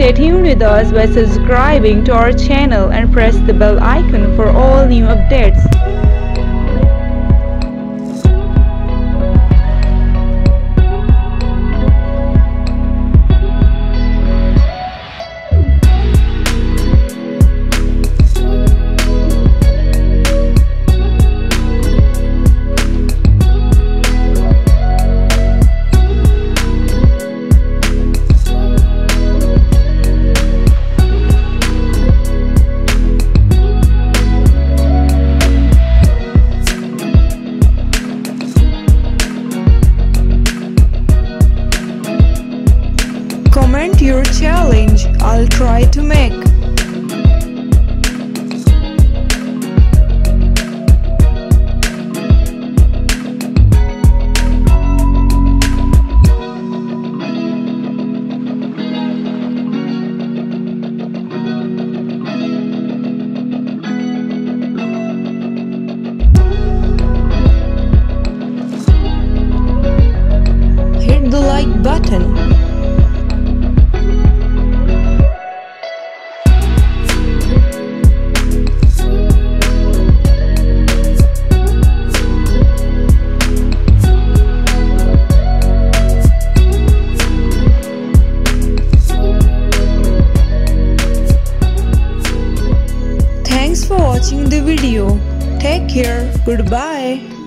Stay tuned with us by subscribing to our channel and press the bell icon for all new updates. Comment your challenge, I'll try to make. Hit the like button. Thanks for watching the video. Take care. Goodbye.